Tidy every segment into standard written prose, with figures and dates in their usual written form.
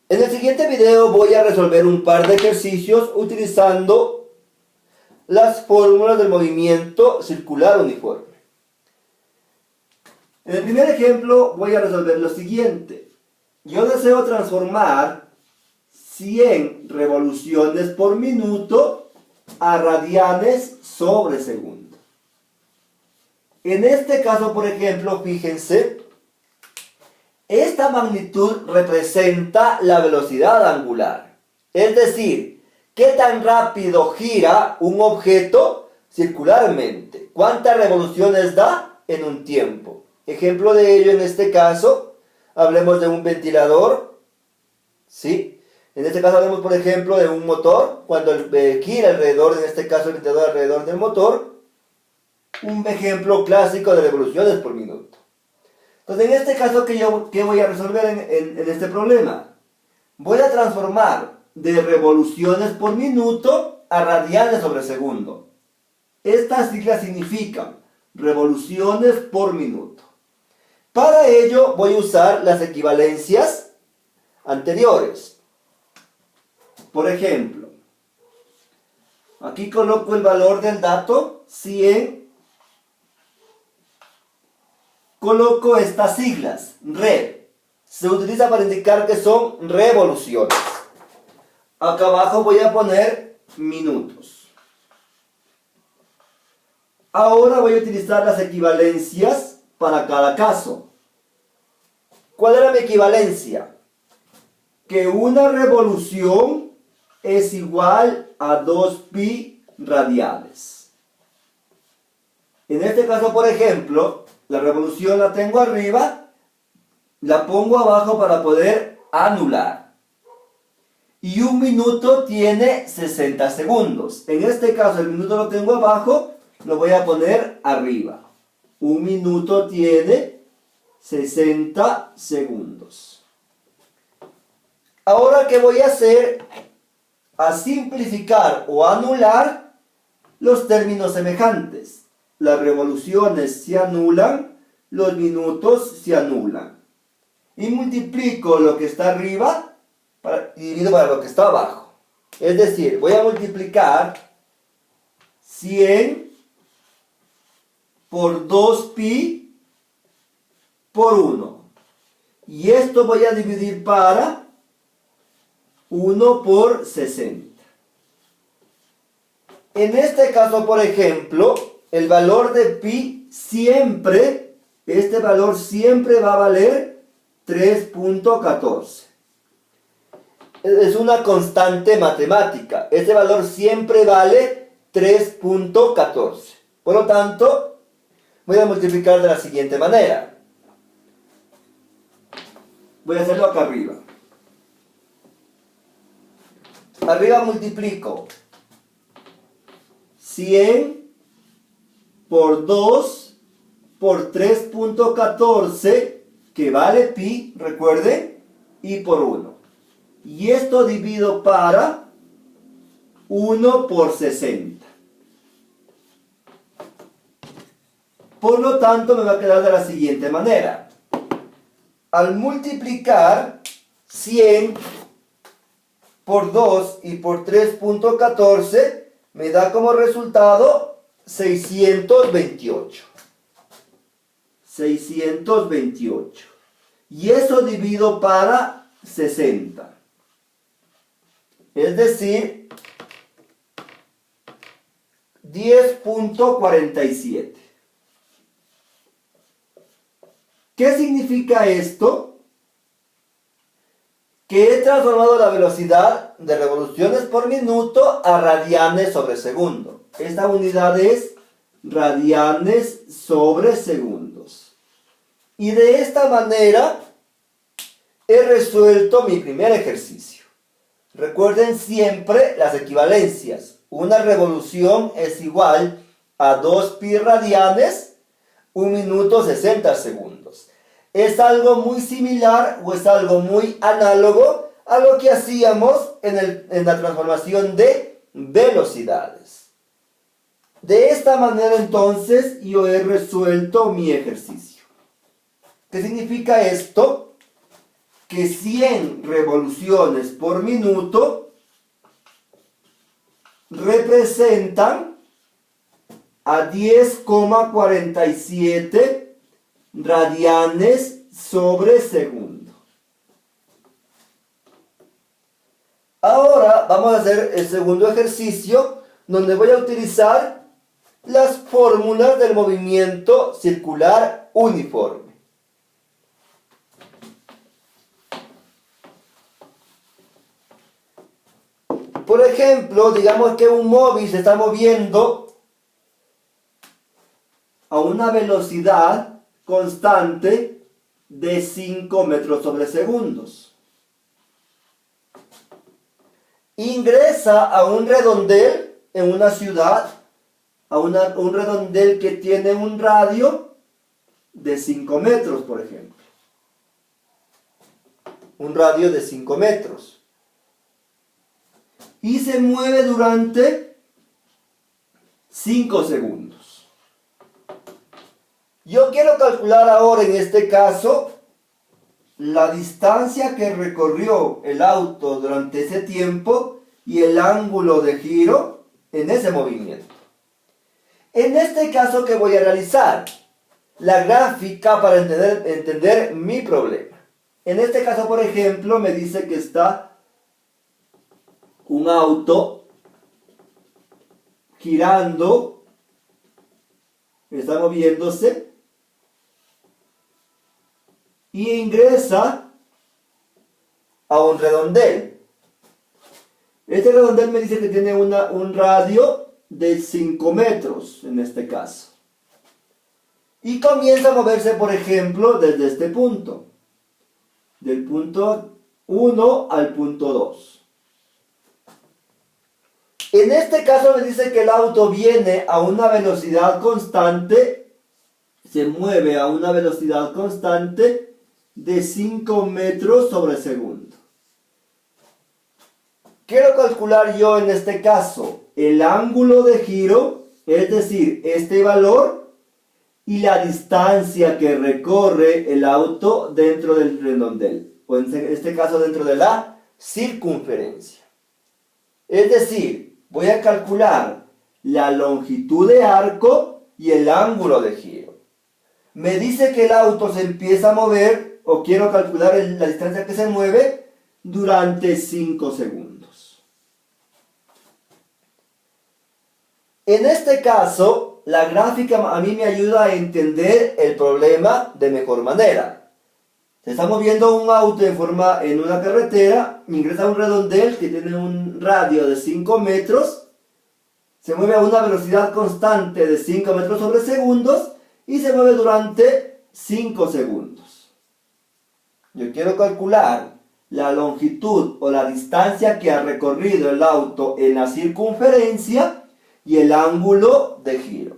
En el siguiente video voy a resolver un par de ejercicios utilizando las fórmulas del movimiento circular uniforme. En el primer ejemplo voy a resolver lo siguiente. Yo deseo transformar 100 revoluciones por minuto a radianes sobre segundo. En este caso, por ejemplo, fíjense, esta magnitud representa la velocidad angular. Es decir, qué tan rápido gira un objeto circularmente. ¿Cuántas revoluciones da en un tiempo? Ejemplo de ello en este caso, hablemos de un ventilador, ¿sí? En este caso hablemos, por ejemplo, de un motor. Cuando gira alrededor, en este caso el ventilador alrededor del motor, un ejemplo clásico de revoluciones por minuto. Entonces, en este caso, ¿qué voy a resolver en este problema? Voy a transformar de revoluciones por minuto a radianes sobre segundo. Estas siglas significan revoluciones por minuto. Para ello voy a usar las equivalencias anteriores. Por ejemplo, aquí coloco el valor del dato 100. Coloco estas siglas, RE. Se utiliza para indicar que son revoluciones. Acá abajo voy a poner minutos. Ahora voy a utilizar las equivalencias para cada caso. ¿Cuál era mi equivalencia? Que una revolución es igual a 2pi radianes. En este caso, por ejemplo, la revolución la tengo arriba, la pongo abajo para poder anular. Y un minuto tiene 60 segundos. En este caso el minuto lo tengo abajo, lo voy a poner arriba. Un minuto tiene 60 segundos. Ahora, ¿qué voy a hacer? A simplificar o anular los términos semejantes. Las revoluciones se anulan, los minutos se anulan. Y multiplico lo que está arriba y divido para lo que está abajo. Es decir, voy a multiplicar 100 por 2pi por 1. Y esto voy a dividir para 1 por 60. En este caso, por ejemplo, el valor de pi siempre, este valor siempre va a valer 3.14. Es una constante matemática. Este valor siempre vale 3.14. Por lo tanto, voy a multiplicar de la siguiente manera. Voy a hacerlo acá arriba. Arriba multiplico 100 por 2 por 3.14, que vale pi, recuerden, y por 1. Y esto divido para 1 por 60. Por lo tanto, me va a quedar de la siguiente manera. Al multiplicar 100 por 2 y por 3.14, me da como resultado 628. 628. Y eso divido para 60. Es decir, 10.47. ¿Qué significa esto? Que he transformado la velocidad de revoluciones por minuto a radianes sobre segundo. Esta unidad es radianes sobre segundos. Y de esta manera he resuelto mi primer ejercicio. Recuerden siempre las equivalencias. Una revolución es igual a 2pi radianes, un minuto 60 segundos. Es algo muy similar o es algo muy análogo a lo que hacíamos en la transformación de velocidades. De esta manera entonces yo he resuelto mi ejercicio. ¿Qué significa esto? que 100 revoluciones por minuto representan a 10,47 radianes sobre segundo. Ahora vamos a hacer el segundo ejercicio, donde voy a utilizar las fórmulas del movimiento circular uniforme. Por ejemplo, digamos que un móvil se está moviendo a una velocidad constante de 5 metros sobre segundos. Ingresa a un redondel en una ciudad, un redondel que tiene un radio de 5 metros, por ejemplo. Un radio de 5 metros. Y se mueve durante 5 segundos. Yo quiero calcular ahora en este caso la distancia que recorrió el auto durante ese tiempo y el ángulo de giro en ese movimiento. En este caso, ¿qué voy a realizar? La gráfica para entender mi problema. En este caso, por ejemplo, me dice que está un auto girando, está moviéndose y ingresa a un redondel. Este redondel me dice que tiene un radio de 5 metros en este caso. Y comienza a moverse, por ejemplo, desde este punto. Del punto 1 al punto 2. En este caso me dice que el auto viene a una velocidad constante, se mueve a una velocidad constante de 5 metros sobre segundo. Quiero calcular yo en este caso el ángulo de giro, es decir, este valor, y la distancia que recorre el auto dentro del redondel, o en este caso dentro de la circunferencia. Es decir, voy a calcular la longitud de arco y el ángulo de giro. Me dice que el auto se empieza a mover, o quiero calcular la distancia que se mueve, durante 5 segundos. En este caso, la gráfica a mí me ayuda a entender el problema de mejor manera. Se está moviendo un auto en una carretera, ingresa a un redondel que tiene un radio de 5 metros, se mueve a una velocidad constante de 5 metros sobre segundos y se mueve durante 5 segundos. Yo quiero calcular la longitud o la distancia que ha recorrido el auto en la circunferencia y el ángulo de giro.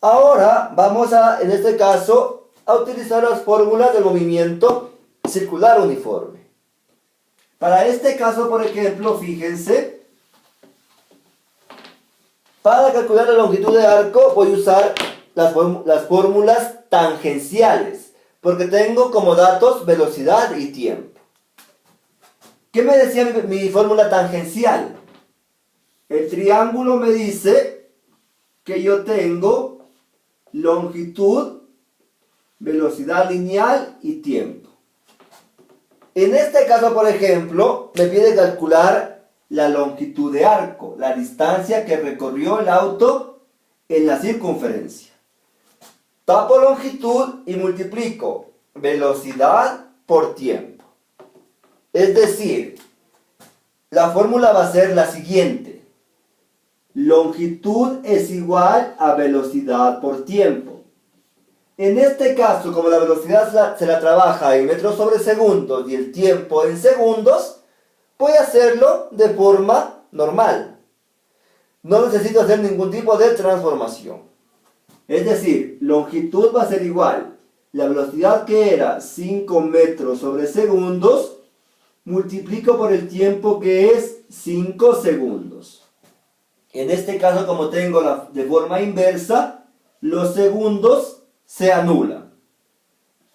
Ahora vamos en este caso, a utilizar las fórmulas del movimiento circular uniforme. Para este caso, por ejemplo, fíjense, para calcular la longitud de arco voy a usar las fórmulas tangenciales, porque tengo como datos velocidad y tiempo. ¿Qué me decía mi fórmula tangencial? El triángulo me dice que yo tengo longitud, velocidad lineal y tiempo. En este caso, por ejemplo, me pide calcular la longitud de arco, la distancia que recorrió el auto en la circunferencia. Tapo longitud y multiplico velocidad por tiempo. Es decir, la fórmula va a ser la siguiente. Longitud es igual a velocidad por tiempo. En este caso, como la velocidad se la trabaja en metros sobre segundos y el tiempo en segundos, voy a hacerlo de forma normal. No necesito hacer ningún tipo de transformación. Es decir, longitud va a ser igual. La velocidad que era 5 metros sobre segundos, multiplico por el tiempo que es 5 segundos. En este caso, como tengo de forma inversa, los segundos se anulan.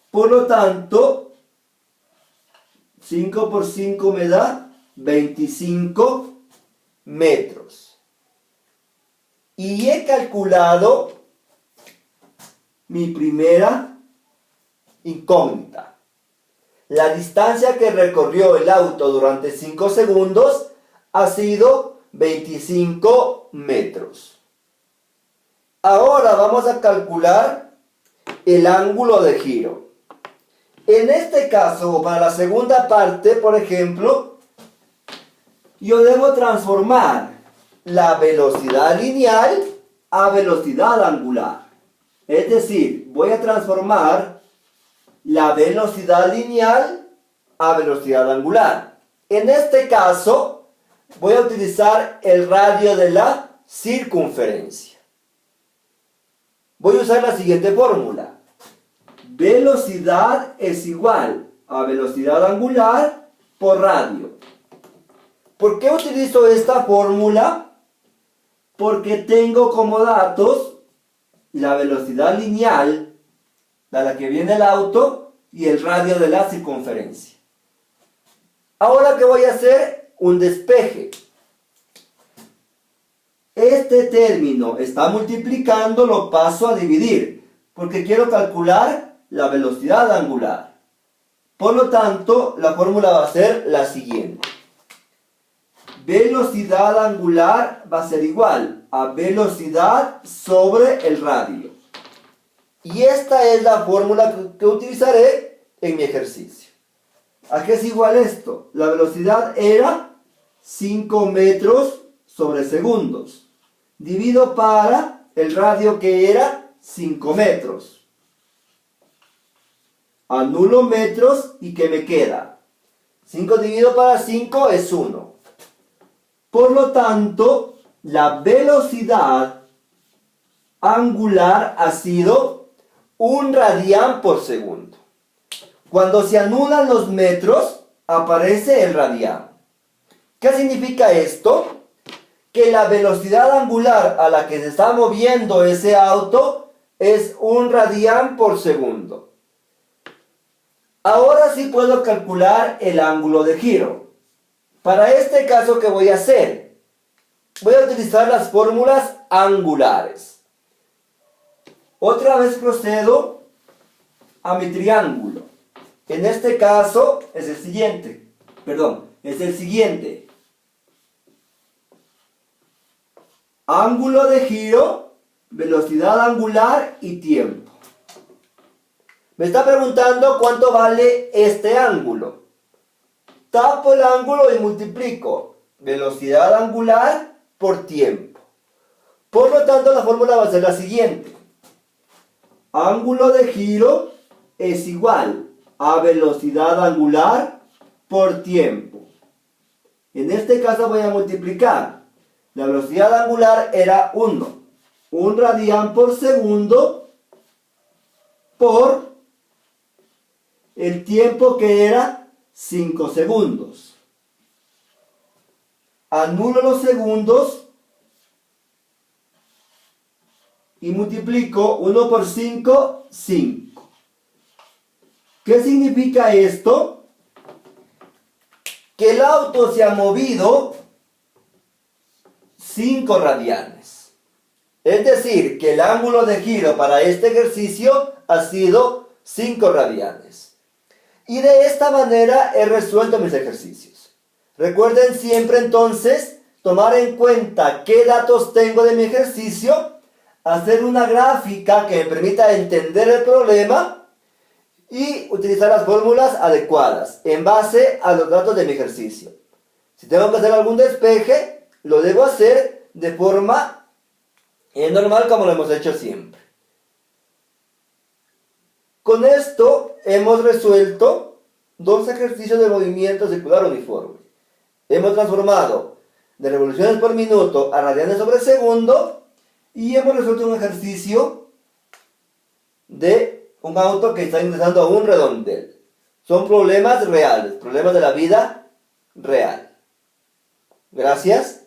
Por lo tanto, 5 por 5 me da 25 metros. Y he calculado mi primera incógnita. La distancia que recorrió el auto durante 5 segundos ha sido 25 metros. Ahora vamos a calcular el ángulo de giro. En este caso, para la segunda parte, por ejemplo, yo debo transformar la velocidad lineal a velocidad angular. Es decir, voy a transformar la velocidad lineal a velocidad angular. En este caso, voy a utilizar el radio de la circunferencia. Voy a usar la siguiente fórmula. Velocidad es igual a velocidad angular por radio. ¿Por qué utilizo esta fórmula? Porque tengo como datos la velocidad lineal a la que viene el auto y el radio de la circunferencia. Ahora, ¿qué voy a hacer? Un despeje. Este término está multiplicando, lo paso a dividir, porque quiero calcular la velocidad angular. Por lo tanto, la fórmula va a ser la siguiente. Velocidad angular va a ser igual a velocidad sobre el radio. Y esta es la fórmula que utilizaré en mi ejercicio. ¿A qué es igual esto? La velocidad era 5 metros sobre segundos. Divido para el radio que era 5 metros. Anulo metros y ¿qué me queda? 5 dividido para 5 es 1. Por lo tanto, la velocidad angular ha sido 1 radián por segundo. Cuando se anulan los metros, aparece el radián. ¿Qué significa esto? Que la velocidad angular a la que se está moviendo ese auto es 1 radián por segundo. Ahora sí puedo calcular el ángulo de giro. Para este caso, ¿qué voy a hacer? Voy a utilizar las fórmulas angulares. Otra vez procedo a mi triángulo. En este caso es el siguiente. Ángulo de giro, velocidad angular y tiempo. Me está preguntando cuánto vale este ángulo. Tapo el ángulo y multiplico velocidad angular por tiempo. Por lo tanto, la fórmula va a ser la siguiente. Ángulo de giro es igual a velocidad angular por tiempo. En este caso voy a multiplicar. La velocidad angular era 1 radián por segundo por el tiempo que era 5 segundos. Anulo los segundos y multiplico 1 por 5, 5. ¿Qué significa esto? Que el auto se ha movido 5 radianes. Es decir, que el ángulo de giro para este ejercicio ha sido 5 radianes. Y de esta manera he resuelto mis ejercicios. Recuerden siempre entonces tomar en cuenta qué datos tengo de mi ejercicio, hacer una gráfica que me permita entender el problema y utilizar las fórmulas adecuadas en base a los datos de mi ejercicio. Si tengo que hacer algún despeje, lo debo hacer de forma normal como lo hemos hecho siempre. Con esto hemos resuelto 2 ejercicios de movimiento circular uniforme. Hemos transformado de revoluciones por minuto a radianes sobre segundo y hemos resuelto un ejercicio de un auto que está ingresando a un redondel. Son problemas reales, problemas de la vida real. Gracias.